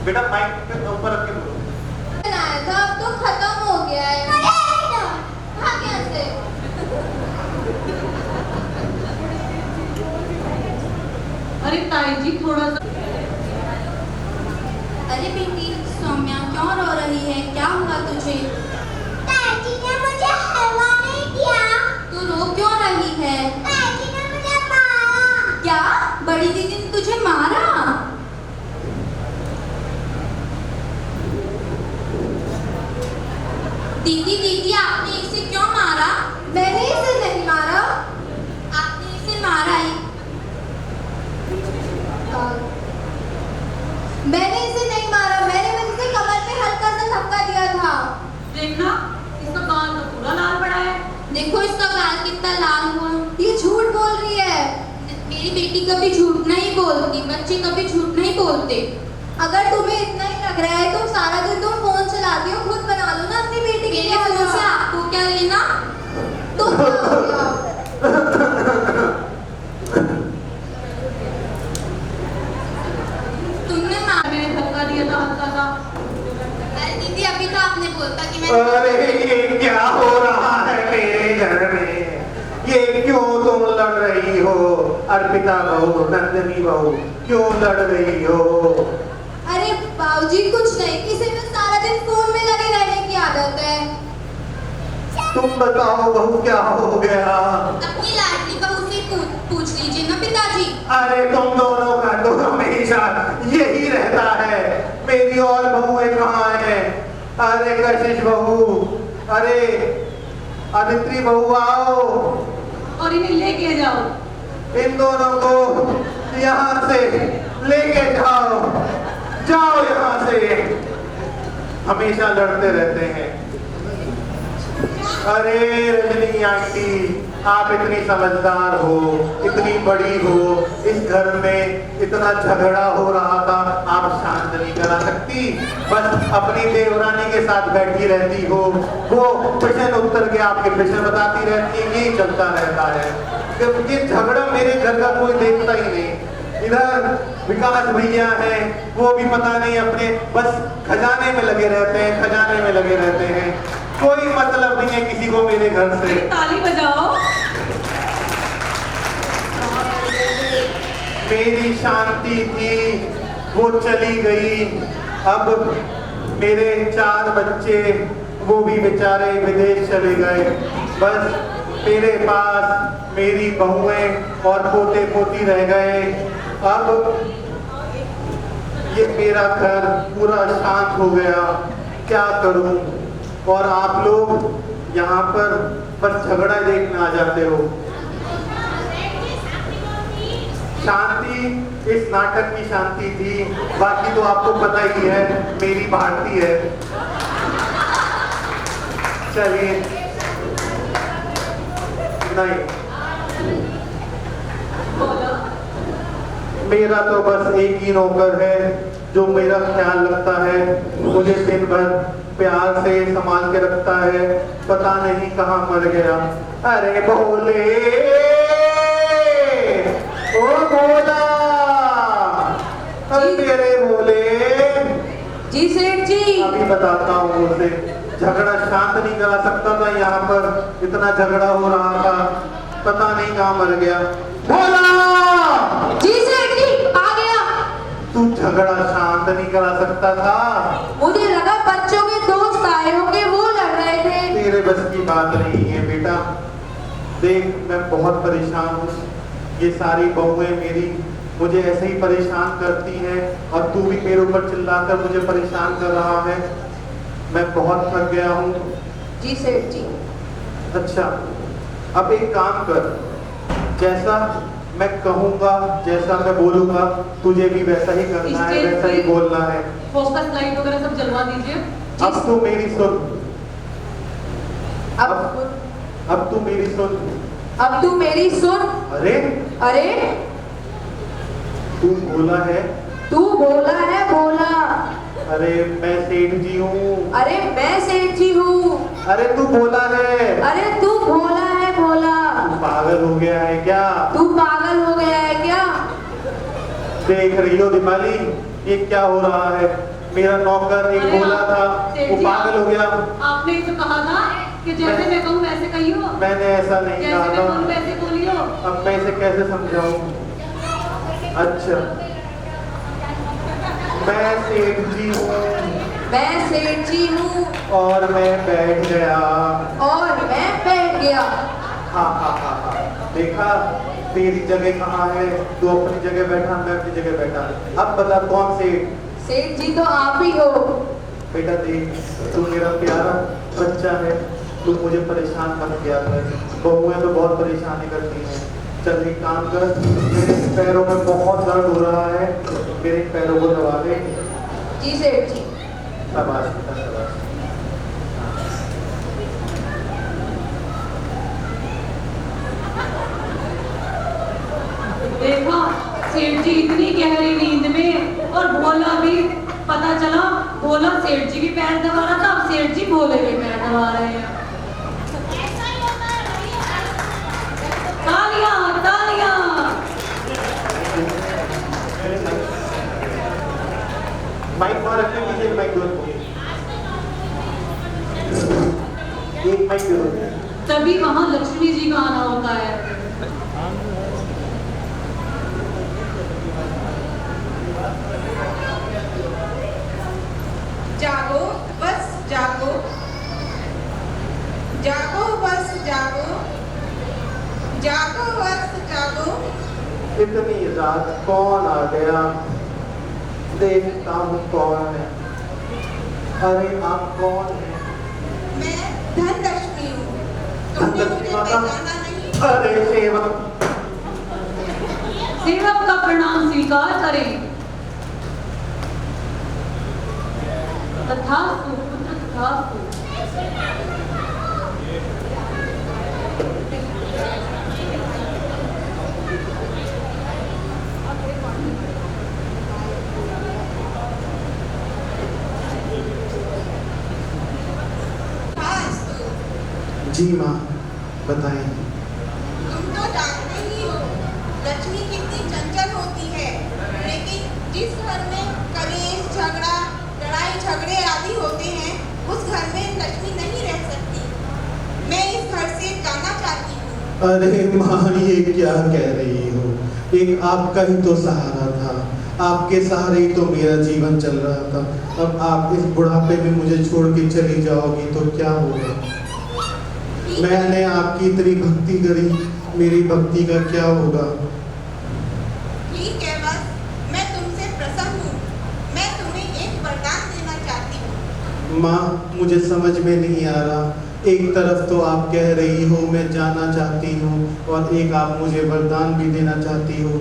बेटा माइक पे ऊपर रख के बोलो। बनाया था, अब तो खत्म हो गया है। हाँ कैसे? अरे ताई जी थोड़ा सा। अरे बेटी सौम्या क्यों रो रही है? क्या हुआ तुझे? दादी ने मुझे हलवा नहीं दिया। तू रो क्यों रही है? दादी ने मुझे मारा। क्या बड़ी दीदी ने तुझे मारा? दीदी दीदी आपने इसे क्यों मारा? मैंने इसे नहीं मारा। आपने इसे मारा ही। मैंने इसे नहीं मारा, मैंने इसे कमर पे हल्का सा धक्का दिया था। देखना इसका गाल तो पूरा लाल पड़ा है। देखो इसका गाल कितना लाल हुआ। ये झूठ बोल रही है। मेरी बेटी कभी झूठ नहीं बोलती, बच्चे कभी झूठ नहीं बोलते। अगर तुम्हें इतना ही लग रहा है तो सारा दिन तुम फोन चलाती हो, खुद बना लो ना अपनी बेटी के लिए फोन से। आपको क्या लेना? तुम क्या हो गया? तुमने मैंने धक्का दिया था हल्का सा। अरे दीदी अभी तो आपने बोलता कि मैं अरे ये क्या हो रहा है मेरे घर में? ये क्यों तुम लड़ रही हो? अर्पिता बहू, नंदिनी बहू, क्यों लड़ रही हो? अरे बाबूजी कुछ नहीं, किसी में सारा दिन फोन में लगे रहने की आदत है। तुम बताओ बहू क्या हो गया? अपनी लाडली बहू से पूछ लीजिए ना पिताजी। अरे तुम दोनों का तो हमेशा यही रहता है। मेरी और बहुएं कहाँ हैं? अरे कशिश बहू, अरे आदित्य बहू आओ, और इन्हें लेके जाओ। इन दोनों को यहाँ से लेके जाओ, जाओ यहाँ से। हमेशा लड़ते रहते हैं। अरे रजनी आंटी, आप इतनी समझदार हो, इतनी बड़ी हो, इस घर में इतना झगड़ा हो रहा था, आप शांत नहीं करा सकती? बस अपनी देवरानी के साथ बैठी रहती हो, वो प्रश्न उत्तर के आपके प्रश्न बताती रहती है, यही चलता रहता है। ये झगड़ा मेरे घर का कोई देखता ही नहीं। इधर विकास भैया हैं, वो भी पता नहीं अपने बस खजाने में लगे रहते हैं, खजाने में लगे रहते हैं। कोई मतलब नहीं है किसी को मेरे घर से। ताली बजाओ। मेरी शांति थी, वो चली गई। अब मेरे 4 बच्चे, वो भी बेचारे विदेश चले गए। बस मेरे पास मेरी बहुएं और पोते पोती रह गए। अब ये मेरा घर पूरा शांत हो गया, क्या करूं? और आप लोग यहाँ पर बस झगड़ा देखने आ जाते हो। शांति इस नाटक की शांति थी, बाकी तो आपको पता ही है मेरी भारती है। चलिए नहीं, मेरा तो बस एक ही नौकर है जो मेरा ख्याल रखता है, मुझे दिन भर प्यार से संभाल के रखता है। पता नहीं कहाँ मर गया। अरे भोले, ओ भोला, अरे मेरे भोले। जी सेठ जी। अभी बताता हूँ उसे। झगड़ा शांत नहीं करा सकता था, यहाँ पर इतना झगड़ा हो रहा था, पता नहीं कहाँ मर गया। भोला! जी सेठ जी आ गया। तू झगड़ा शांत नहीं करा सकता था? मुझे लगा बच्चों के दोस्त आए होंगे, वो लड़ रहे थे। तेरे बस की बात नहीं है बेटा। देख मैं बहुत परेशान हूँ, ये सारी बहुएं मेरी मुझे ऐसे ही परेशान करती हैं, और तू भी मेरे ऊपर चिल्लाकर मुझे परेशान कर रहा है। मैं बहुत थक गया हूँ। जी सेठ जी। अच्छा अब एक काम कर, जैसा मैं कहूँगा, जैसा मैं बोलूँगा, तुझे भी वैसा ही करना है, वैसा ही बोलना है। फोकस लाइट वगैरह सब जलवा दीजिए। अब तू मेरी सुन, अब तू मेरी सुन। अब तू मेरी सुन। अरे अरे तू बोला है? तू बोला है बोला। अरे मैं सेठ जी हूँ। अरे मैं सेठ जी हूँ। अरे तू बोला है। अरे तू बोला है बोला। तू पागल हो गया है क्या? तू पागल हो गया है क्या? देख रही हो दीपाली, ये क्या हो रहा है? मेरा नौकर एक अरे बोला आप- था, सेठ वो जी, पागल हो गया। आपने तो कहा था कि जैसे मैं कहूँ वैसे कहियो, मैंने ऐसा नहीं जैसे कहा मैं कहूँ था। वैसे बोलियो। अब मैं इसे कैसे समझाऊं? अच्छा, मैं सेठ जी हूँ मैं सेठ जी हूँ और मैं बैठ गया। और मैं बैठ गया। हाँ, देखा तेरी जगह कहाँ है? तू अपनी जगह बैठा, मैं अपनी जगह बैठा। अब बता कौन सेठ? सेठ जी तो आप ही हो। बेटा देख, तू मेरा प्यारा बच्चा है, तू मुझे परेशान मत किया कर। बहुएं तो बहुत परेशानी करती हैं। चल एक काम कर, मेरे पैरों में बहुत दर्द हो रहा है, मेरे पैरों को दबा दे। जी सेठ जी। शाबाश बेटा, शाबाश। देखा सेठ जी इतनी गहरी नींद में, और भोला भी पता चला, भोला सेठ जी के पैर दबा रहा था, अब सेठ जी भोले के पैर दबा रहे हैं। ऐसा ही होता है भैया। तालियां तालियां। माइक वहाँ रखने कीजिए, माइक दो। एक माइक दो। तभी वहां लक्ष्मी जी का आना होता है। जागो बस जागो, जागो बस जागो, जागो बस जागो। इतनी रात कौन आ गया? देखता हूँ कौन है। अरे आप कौन है? मैं धनलक्ष्मी हूँ, तुमने मुझे पहचाना नहीं? अरे सेवक, सेवक का प्रणाम स्वीकार करें। तथास्तु पुत्र तथास्तु। जी माँ बताएं। तुम तो जानते ही हो लक्ष्मी कितनी चंचल होती है, लेकिन जिस घर में कलेश झगड़ा लड़ाई झगड़े आदि होते हैं उस घर में लक्ष्मी नहीं रह सकती। मैं इस घर से जाना चाहती हूँ। अरे माँ ये क्या कह रही हो? एक आपका ही तो सहारा था, आपके सहारे ही तो मेरा जीवन चल रहा था। अब आप इस बुढ़ापे में मुझे छोड़ के चली जाओगी तो क्या होगा? मैंने आपकी इतनी भक्ति करी, मेरी भक्ति का क्या होगा? ठीक है, बस मैं तुमसे प्रसन्न हूँ। मैं तुम्हें एक वरदान देना चाहती हूँ। माँ मुझे समझ में नहीं आ रहा। एक तरफ तो आप कह रही हो मैं जाना चाहती हूँ, और एक आप मुझे वरदान भी देना चाहती हो।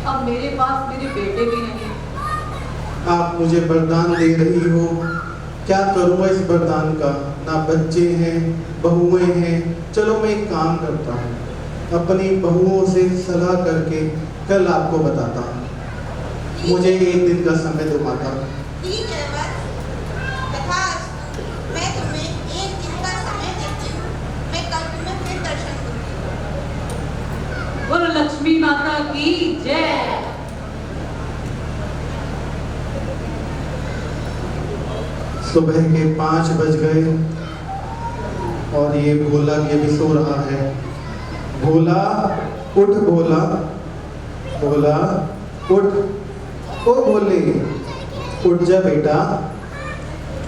अब मेरे पास मेरे बेटे भी नहीं। आप मुझे वरदान दे रही हो, क्या करूँगा इस वरदान का? ना बच्चे हैं, बहुएं हैं। चलो मैं एक काम करता हूँ, अपनी बहुओं से सलाह करके कल आपको बताता हूँ। मुझे एक दिन का समय दो माता। ठीक है, बस तथास्तु। मैं तुम्हें एक दिन का समय देती हूँ। मैं कल तुम्हें फिर दर्शन दूंगी। बोलो लक्ष्मी माता की जय। सुबह के 5 बज गए और ये भोला ये भी सो रहा है। भोला उठ, भोला, भोला उठ, ओ भोले उठ जा बेटा।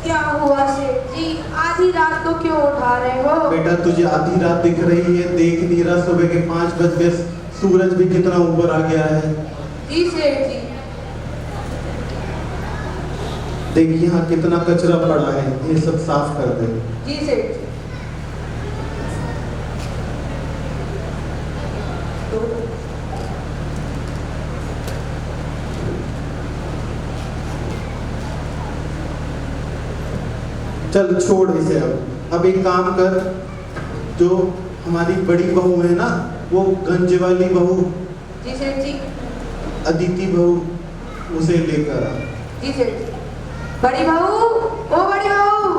क्या हुआ सेठ जी, आधी रात को क्यों उठा रहे हो? बेटा तुझे आधी रात दिख रही है, देख नहीं रहा? सुबह के 5 बज गए, सूरज भी कितना ऊपर आ गया है। जी सेठ जी। देख यहाँ कितना कचरा पड़ा है, ये सब साफ कर दे। जी सेठ जी। चल छोड़ इसे। अब एक काम कर, जो हमारी बड़ी बहू है ना, वो गंज वाली बहू, जी सेठ जी। अदिति बहू, उसे लेकर आ। जी सेठ जी। बड़ी बहू, ओ बड़ी बहू,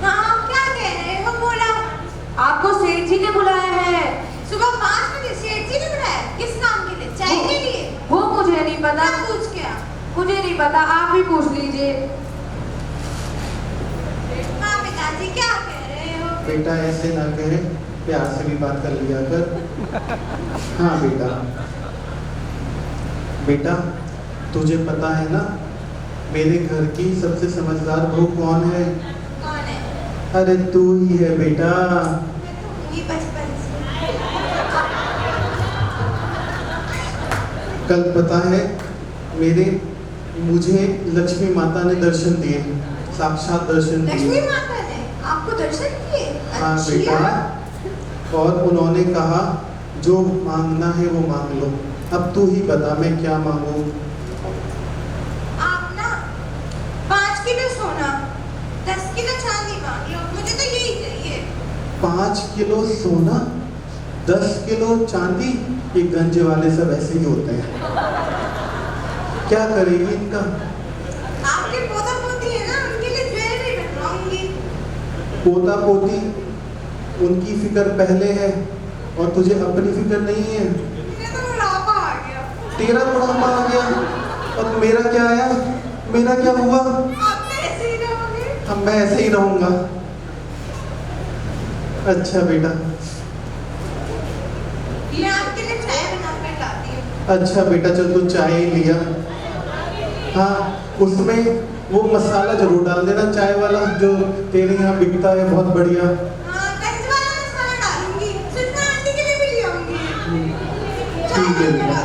हाँ, क्या कह रहे हो? बोला। आपको सेठ जी ने बुलाया है। सुबह 5 बजे सेठ जी ने बुलाया? किस काम के लिए? चाय के लिए? वो मुझे नहीं पता। क्या पूछ क्या? मुझे नहीं पता, आप ही पूछ लीजिए। हाँ पिताजी क्या कह रहे हो? बेटा ऐसे ना कहे, प्यार से भी बात कर लिया कर। हाँ बेटा, बेटा तुझे पता है ना मेरे घर की सबसे समझदार बहू कौन है? कौन है? अरे तू ही है बेटा। ये बचपन से। कल पता है मुझे लक्ष्मी माता ने दर्शन दिए, साक्षात दर्शन लक्ष्मी दिए। माता ने आपको दर्शन किए? हाँ अच्छा। बेटा, और उन्होंने कहा जो मांगना है वो मांग लो। अब तू ही बता मैं क्या मांगू? आप ना 5 किलो सोना 10 किलो चांदी मांग लो, मुझे तो यही चाहिए। 5 किलो सोना 10 किलो चांदी, ये गंजे वाले सब ऐसे ही होते हैं। क्या करेगी इनका? आपके पोता पोती है ना, उनके लिए ज्वेलरी बनवाऊंगी। पोता पोती उनकी फिक्र पहले है और तुझे अपनी फिक्र नहीं है। मेरा तो बुढ़ापा आ गया। तेरा बुढ़ापा आ गया और मेरा क्या आया? मेरा क्या हुआ? आप तो ऐसे ही रहोगे। अब मैं ऐसे ही रहूंगा। अच्छा बेटा, मैं आपके लिए चाय बना कर लाती हूँ। अच्छा बेटा, चल तू चाय ही लिया। हाँ, उसमें वो मसाला जरूर डाल देना चाय वाला जो तेरे यहाँ बिकता है, बहुत बढ़िया। हाँ, गंज वाला मसाला डालूंगी। सुषमा आंटी के लिए भी ले आऊंगी। ठीक है बेटा।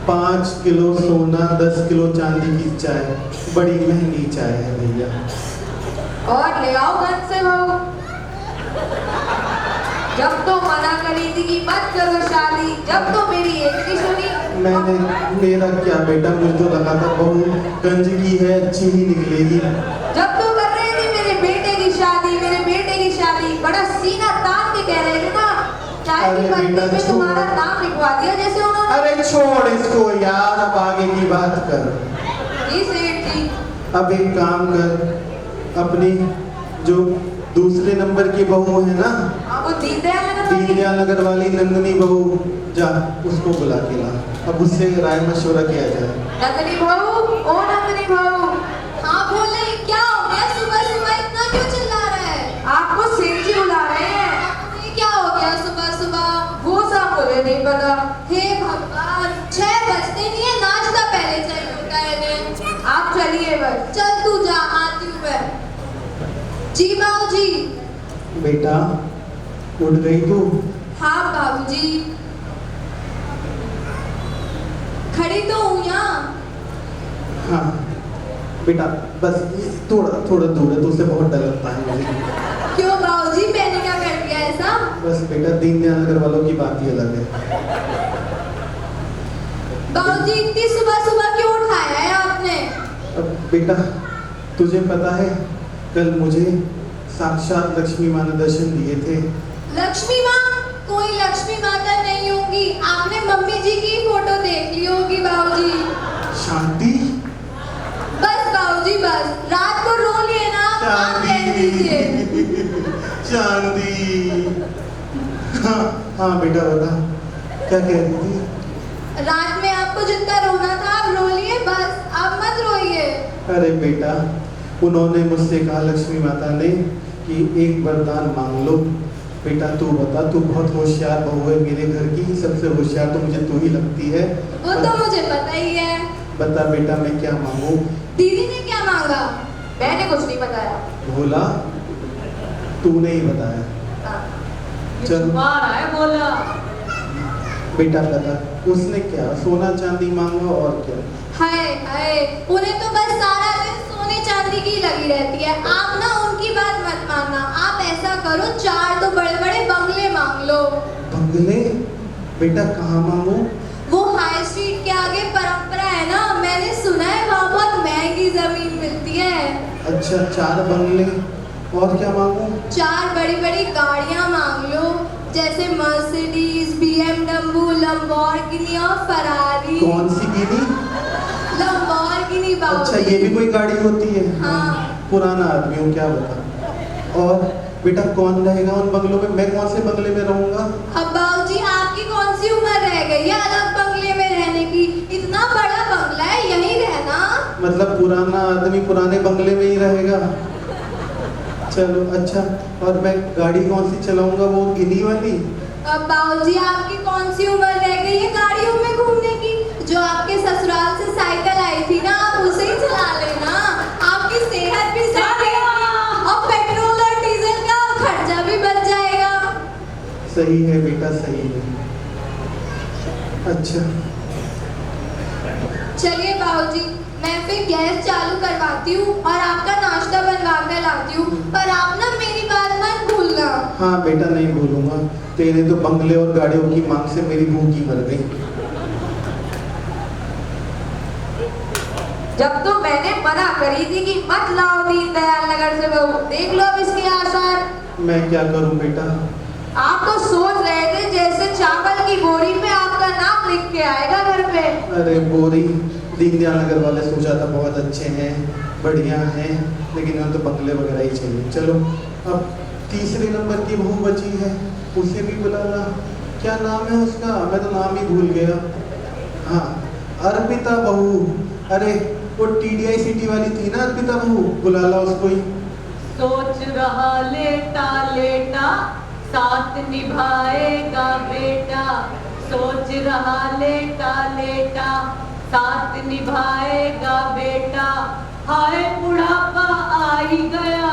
5 किलो सोना 10 किलो चांदी की चाय, बड़ी महंगी चाय है भैया। और ले आओ घर से बहू। जब तो मना करी थी कि मत करो शादी, जब तो मेरी एक नहीं सुनी। मैंने मेरा क्या बेटा, मुझे तो लगा था बहू गंज की है, अच्छी ही निकलेगी। जब तो कर रहे थे मेरे बेटे की शादी, मेरे बेटे की शादी, बड़ा सीना तान के कह रहे थे ना, चाय अरे की पत्ती बेटा, में छोड़। तुम्हारा नाम लिखवा दिया जैसे उन्होंने। अरे छोड़ इसको यार, अब आगे की बात कर। जी सेठ जी। अब एक काम कर, अपनी जो दूसरे नंबर की बहू है ना, हाँ, वो दीनदयाल नगर वाली। दीनदयाल नगर वाली नंदनी बहू, जा उसको बुला के ला, अब उससे राय मशवरा किया जाए। नंदनी बहू, ओ नंदनी बहू। हाँ बोले, क्या हो गया? सुबह सुबह इतना क्यों चिल्ला रहा है? आपको सेठ जी बुला रहे हैं। ये क्या हो गया सुबह सुबह? वो सब मुझे नहीं पता। हे भगवान, 6 बजते नहीं है, नाश्ता पहले चाहिए होता है इन्हें। आप चलिए बस। चल तू जा, आती हूँ मैं। जी बाबूजी। बेटा उठ गई तू? हाँ बाबूजी, खड़ी तो हूँ यहाँ। हाँ बेटा, बस ये थोड़ा थोड़ा दूर है, तुझसे बहुत डर लगता है मुझे। क्यों बाबूजी, मैंने क्या कर दिया ऐसा? बस बेटा, दीनदयाल नगर वालों की बात ही अलग है। बाबूजी इतनी सुबह सुबह क्यों उठाया है आपने? अब बेटा तुझे पता है कल मुझे साक्षात लक्ष्मी माँ ने दर्शन दिए थे। लक्ष्मी माँ? कोई लक्ष्मी माता नहीं होगी, आपने मम्मी जी की फोटो देख ली होगी बाबूजी। शांति? बस बाबूजी बस, रात को रो लिए ना आप, आप कह दीजिए। चांदी। हाँ हाँ बेटा बता, क्या कह रही थी? रात में आपको जितना रोना था आप रो लिए, बस आप मत रोइए। अरे बेटा, उन्होंने मुझसे कहा लक्ष्मी माता ने कि एक वरदान मांग लो। बेटा तू बता, तू बहुत होशियार बहू है, मेरे घर की सबसे होशियार तो मुझे तू ही लगती है। वो तो मुझे पता ही है। बता बेटा मैं क्या मांगू? दीदी ने क्या मांगा? मैंने कुछ नहीं बताया। भोला, तूने ही बताया। ये चल। छुपा रहा है बोला। बेटा बता, उसने क्या सोना चांदी मांगा और क्या? हाय हाय, उन्हें तो बस सारा दिन सोने चांदी की लगी रहती है। आप ना उनकी बात मत मानना, आप ऐसा करो 4 तो बड़े बड़े बंगले मांग लो। बंगले? बेटा कहाँ मांगू? वो हाई स्ट्रीट के आगे परंपरा है ना, मैंने सुना है वहाँ बहुत महंगी जमीन मिलती है। अच्छा 4 बंगले, और क्या मांगू? 4 बड़ी बड़ी गाड़ियाँ मांग लो, जैसे मर्सिडीज, BMW, लंबोर्गिनी और फरारी। कौन सी गिनी? लंबोर्गिनी बाबू। अच्छा ये भी कोई गाड़ी होती है? हाँ। पुराना आदमी हूँ, क्या बता। और बेटा कौन रहेगा उन बंगलों में? मैं कौन से बंगले में रहूंगा? अब बाबूजी आपकी कौन सी उम्र रह गई है अलग बंगले में रहने की? इतना बड़ा बंगला है, यहीं रहना। मतलब पुराना आदमी पुराने बंगले में ही रहेगा। चलो अच्छा, और मैं गाड़ी कौन सी चलाऊंगा, वो इन्हीं वाली? अब बाबूजी आपकी कौन सी उम्र रह गई है गाड़ियों में घूमने की? जो आपके ससुराल से साइकिल आई थी ना, आप उसे ही चला लेना। आपकी सेहत भी सही रहेगी और पेट्रोल और डीजल का खर्चा भी बच जाएगा। सही है बेटा, सही है। अच्छा चलिए बाबूजी, मैं फिर गैस चालू करवाती हूँ और आपका नाश्ता बनवा कर लाती हूँ, पर आप ना मेरी बात मत भूलना। हाँ बेटा, नहीं भूलूंगा। तेरे तो बंगले और गाड़ियों की मांग से मेरी भूख ही मर गई। जब तो मैंने मना करी थी कि मत लाओ दीनदयाल नगर से बहू, देख लो अब इसके आसार। मैं क्या करूं बेटा? आप तो सोच रहे थे जैसे चावल की बोरी पे आपका नाम लिख के आएगा घर पे। अरे बोरी, दीनदयाल नगर वाले सोचा था बहुत अच्छे हैं, बढ़िया हैं, लेकिन उन्हें तो बंगले वगैरह ही चाहिए। चलो अब तीसरे नंबर की बहू बची है, उसे भी बुला ला। क्या नाम है उसका, मैं तो नाम ही भूल गया। हाँ, अर्पिता बहू। अरे वो TDI सिटी वाली थी ना अर्पिता बहू, बुला ला उसको ही। सोच रहा लेटा लेटा साथ निभाएगा बेटा, सोच रहा लेटा लेटा साथ निभाएगा बेटा। हाय बुढ़ापा आई गया,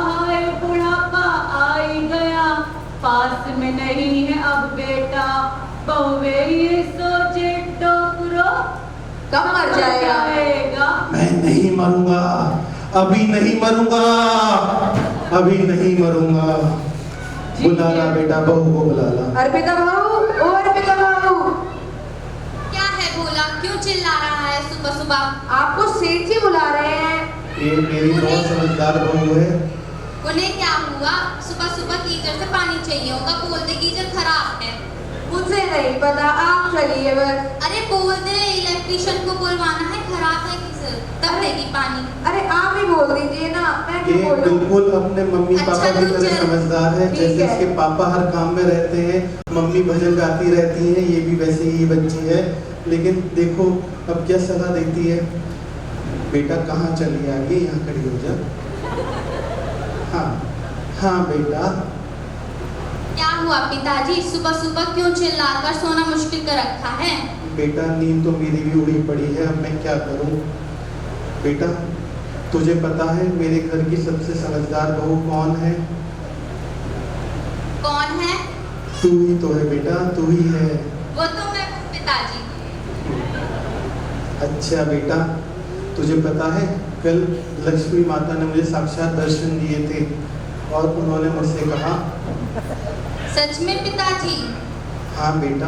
हाय बुढ़ापा आई गया, पास में नहीं है अब बेटा, बहुए ये सोचे टोकरो कब मर जाएगा। मैं नहीं मरूंगा, अभी नहीं मरूंगा, अभी नहीं मरूंगा। बुला ला बेटा, बहू को बुला ला। अर्पिता बहू, ओ अर्पिता बहू। क्या है भोला, क्यों चिल्ला रहा है सुबह सुबह? आपको सेठ जी बुला रहे हैं। ये मेरी बहुत समझदार बहू है। उन्हें क्या हुआ, सुबह सुबह गीजर से पानी चाहिए होगा, बोल दे गीजर खराब है। मुझे नहीं पता, आप चलिए बस। अरे बोल दे इलेक्ट्रिशियन को बुलवाना है, खराब है गीजर, तब देगी पानी। अरे आप ही बोल दीजिए ना, मैं ये क्यों बोलूं? बिल्कुल अपने मम्मी अच्छा, पापा की तू तरह चल। समझदार है। ठीक जैसे है। इसके पापा हर काम में रहते हैं, मम्मी भजन गाती रहती है, ये भी वैसे ही बच्ची है। लेकिन देखो अब क्या सलाह देती है। बेटा कहाँ चली आ गई, यहाँ खड़ी हो जा। हाँ हाँ बेटा। क्या हुआ पिताजी, सुबह सुबह क्यों चिल्लाकर सोना मुश्किल कर रखा है? बेटा नींद तो मेरी भी उड़ी पड़ी है, अब मैं क्या करूं। बेटा तुझे पता है मेरे घर की सबसे समझदार बहू कौन है? कौन है? तू ही तो है बेटा, तू ही है। वो तो मैं हूँ पिताजी। अच्छा बेटा, तुझे पता है कल लक्ष्मी माता ने मुझे साक्षात दर्शन दिए थे और उन्होंने मुझसे कहा। सच में पिताजी? हाँ बेटा,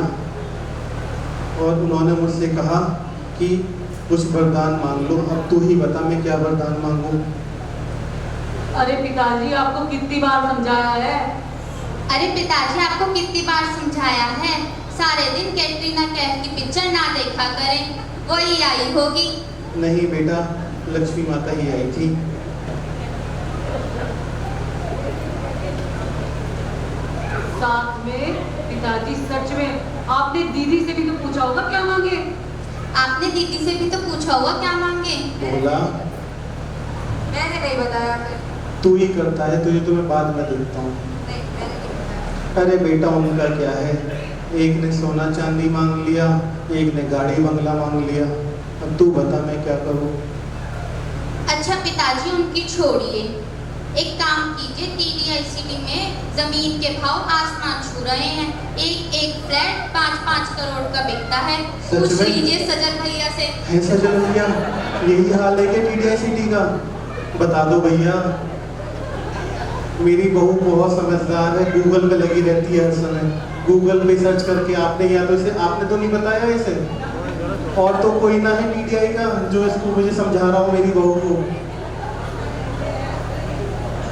और उन्होंने मुझसे कहा कि कुछ वरदान मांग लो। अब तू ही बता मैं क्या वरदान मांगूं। अरे पिताजी आपको कितनी बार समझाया है। अरे पिताजी आपको कितनी बार समझाया है, सारे दिन कैटरीना कैफ की पिक्चर ना देखा करें, वही आई होगी। नहीं बेटा, लक्ष्मी माता ही आई थी। साथ में पिताजी सच में आपने दीदी से भी तो पूछा होगा क्या मांगे। आपने दीदी से भी तो पूछा होगा क्या मांगे। बोला मैंने नहीं बताया फिर। तू ही करता है, तुझे तो मैं बाद में देखता हूँ। नहीं, मैंने नहीं बताया। अरे बेटा उनका क्या है, एक ने सोना चांदी मांग लिया, एक ने गाड़ी बंगला मांग लिया। अब तू बता मैं क्या करूँ। अच्छा पिताजी उनकी छोड़िए, एक काम कीजिए, TDI सिटी में जमीन के भाव आसमान छू रहे हैं। एक फ्लैट 5-5 करोड़ का बिकता है, सच पूछ में? लीजिए सजल भैया से। है सजल भैया, यही हाल है क्या TDI सिटी का? बता दो भैया। मेरी बहू बहुत समझदार है, गूगल पे लगी रहती है हर समय। गूगल पे सर्च करके आपने या तो इसे आपने तो नहीं बताया इसे, और तो कोई ना है TDI का जो इसको मुझे समझा रहा हो मेरी बहू को।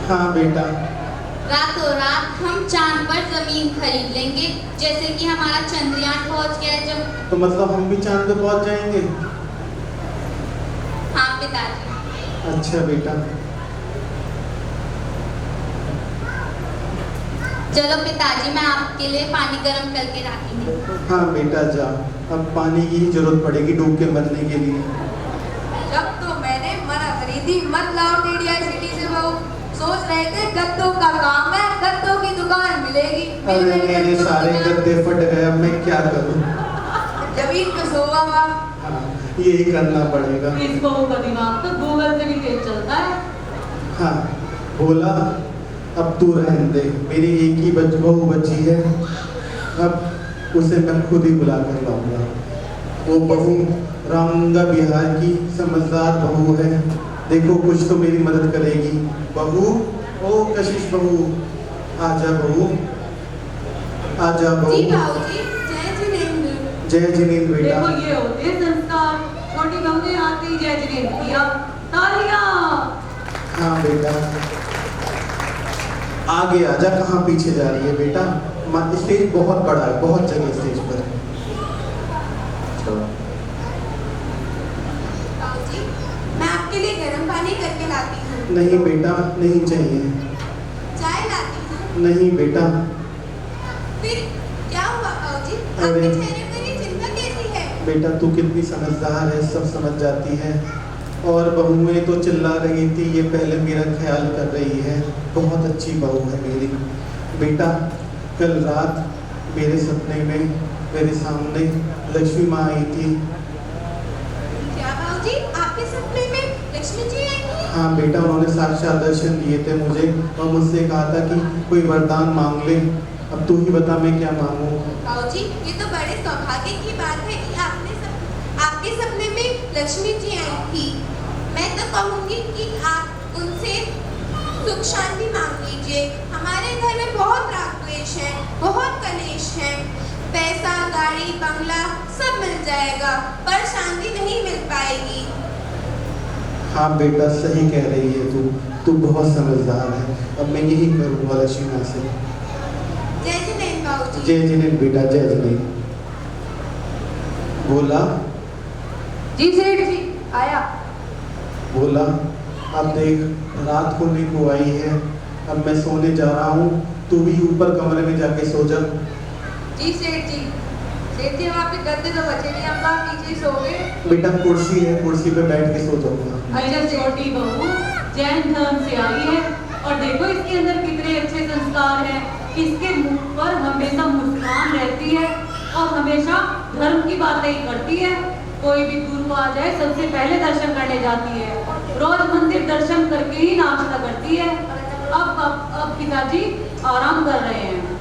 हाँ बेटा। रातों रात हम चांद पर जमीन खरीद लेंगे, जैसे कि हमारा चंद्रयान पहुंच गया है जब। तो मतलब हम भी चांद पे पहुंच जाएंगे? हाँ पिताजी। अच्छा बेटा। चलो पिताजी मैं आपके लिए पानी गर्म करके लाती हूँ। हाँ बेटा जा, अब पानी की ही जरूरत पड़ेगी डूब के मरने के लिए। जब तो दीदी मत लाओ टेढ़ी सिटी से बहू। सोच रहे थे गद्दों का काम है, गद्दों की दुकान मिलेगी। अरे मेरे गद्दों की सारे दुकान- गद्दे फट गए, अब मैं क्या करूं? जमीन पे सोवा हुआ। हाँ, यही करना पड़ेगा। इस बहू का दिमाग तो गूगल से भी तेज चलता है। हाँ, बोला अब तू रहने दे, मेरी एक ही बहू बची है, अब उसे मैं खुद ही बुला कर लाऊंगा। वो बहू रामगंगा बिहार की समझदार बहू है, देखो कुछ तो मेरी मदद करेगी। बहू, ओ कशिश बहू, आजा बहू, आजा जी बहू। बाबूजी, जय जिनेंद्र। जय जिनेंद्र बेटा। देखो ये होते हैं संस्कार। छोटी बहू ने आते ही जय जिनेंद्र किया। तालियां। हाँ बेटा, आगे आजा, कहाँ पीछे जा रही है बेटा? स्टेज बहुत बड़ा है, बहुत जगह स्टेज पर है। चलो। बाबूजी, मैं आपके लिए गर्म पानी करके लाती हूँ। नहीं बेटा, नहीं चाहिए। चाय लाती हूँ। नहीं बेटा। फिर क्या हुआ बाबूजी? अरे। आपके चेहरे पर ये चिंता कैसी है? बेटा तू कितनी समझदार है, सब समझ जाती है। और बहुएं तो चिल्ला रही थी, ये पहले मेरा ख्याल कर रही है। बहुत अच्छी बहू है मेरी। बेटा कल रात मेरे सपने में मेरे सामने लक्ष्मी माँ आई थी। क्या बाबूजी, आपके सपने में लक्ष्मी जी आई थी? हाँ बेटा, उन्होंने साक्षात दर्शन दिए थे मुझे और मुझसे कहा था कि कोई वरदान मांग ले। अब तू ही बता मैं क्या मांगूं? बाबूजी, ये तो बड़े सौभाग्य की बात है कि आपके सपने में लक्ष्मी जी आई थी। मैं तो कहूँगी कि आप उनसे सुख शांति मांग लीजिए। हमारे घर में बहुत राग द्वेष है, बहुत कलेश है। पैसा, गाड़ी, बंगला सब मिल जाएगा, पर शांति नहीं मिल पाएगी। हाँ बेटा, सही कह रही है तू बहुत समझदार है। अब मैं यही करूँगा लक्ष्मी माँ से। जय जिनेंद्र बाबूजी। जय जिनेंद्र बेटा, जय जिनेंद्र। बोला जी सेठ जी आया। बोला अब देख, रात होने को आई है, अब मैं सोने जा रहा हूँ, तू भी ऊपर कमरे में जाके सो जा। जी सेठ जी, सेठ जी वहाँ पे गद्दे तो बचे नहीं, हम वहाँ नीचे ही सो गए। बेटा कुर्सी है, कुर्सी पे बैठ के सो जाऊंगा। मेरी छोटी बहू जैन धर्म से आई है और देखो इसके अंदर कितने अच्छे संस्कार हैं। इसके मुंह पर हमेशा मुस्कान रहती है और हमेशा धर्म की बातें ही करती है। कोई भी गुरु आ जाए सबसे पहले दर्शन करने जाती है, रोज मंदिर दर्शन करके ही नाश्ता करती है। अब पिताजी आराम कर रहे हैं।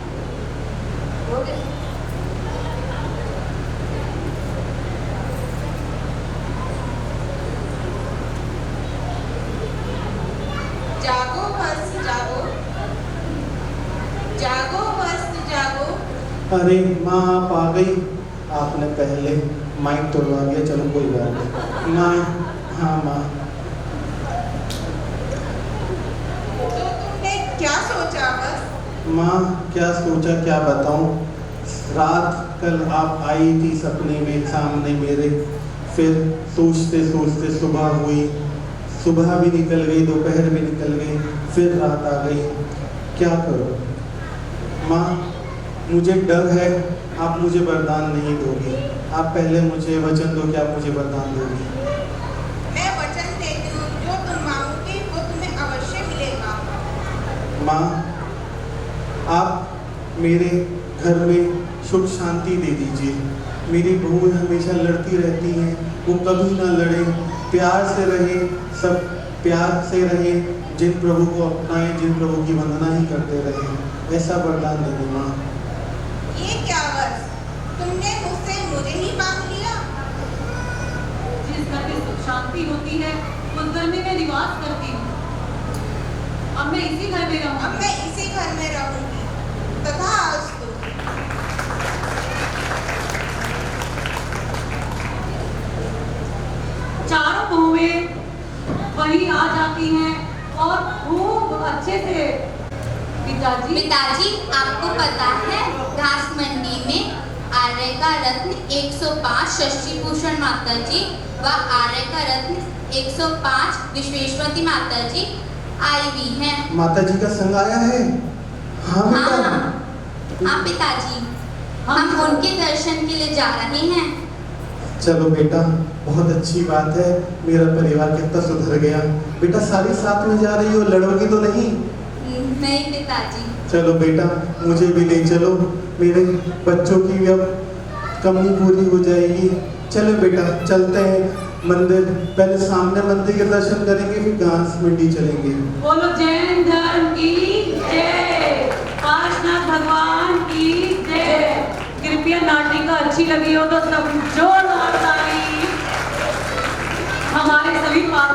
जागो वस्त जागो, जागो वस्त जागो। अरे माँ आप आ गई, आपने पहले माइक तोड़वा दिया, चलो कोई बात नहीं। माँ, हाँ माँ। तो तुमने क्या सोचा बस? माँ क्या सोचा क्या बताऊँ? रात कल आप आई थी सपने में सामने मेरे, फिर सोचते सोचते सुबह हुई, सुबह भी निकल गई, दोपहर भी निकल गई, फिर रात आ गई। क्या करूँ माँ? मुझे डर है आप मुझे वरदान नहीं दोगी। आप पहले मुझे वचन दो कि आप मुझे वरदान दोगी। मैं वचन देती हूँ, जो तुम मांगोगे वो तुम्हें अवश्य मिलेगा। माँ आप मेरे घर में सुख शांति दे दीजिए। मेरी बहू हमेशा लड़ती रहती हैं, वो कभी ना लड़े, प्यार से रहे, सब प्यार से रहे, जिन प्रभु को अपनाएं, जिन प्रभु की वंदना ही करते रहे। ऐसा वरदान दे दो माँ। ये क्या बस, तुमने मुझसे मुझे ही मांग लिया? जिस घर में सुख शांति होती है उस घर में मैं निवास करती हूँ। अब मैं इसी घर में अब रहूँगी। मैं इसी घर में रहूंगी। तथास्तु। चारों बहुएं वहीं आ जाती हैं और खूब अच्छे से पिताजी आपको पता है घास मंडी में आर्य का रत्न 105 षष्ठी भूषण माता जी व आर्य का रत्न 105 विश्वेश्वती माता जी आई हुई हैं। माता जी का संग आया है? हाँ बेटा। हाँ पिताजी, हम उनके दर्शन के लिए जा रहे हैं। चलो बेटा, बहुत अच्छी बात है, मेरा परिवार कितना सुधर गया। बेटा सारी साथ में जा रही हो, लड़ोगी तो नहीं? नहीं पिताजी। चलो बेटा, मुझे भी ले चलो, मेरे बच्चों की भी अब कमी पूरी हो जाएगी। चलो बेटा चलते हैं मंदिर, पहले सामने मंदिर के दर्शन करेंगे, फिर घास मिट्टी चलेंगे। बोलो जैन धर्म की जय, पार्श्वनाथ भगवान की जय। कृपया नाटिका अच्छी लगी हो तो सब जोरदार ताली हमारे सभी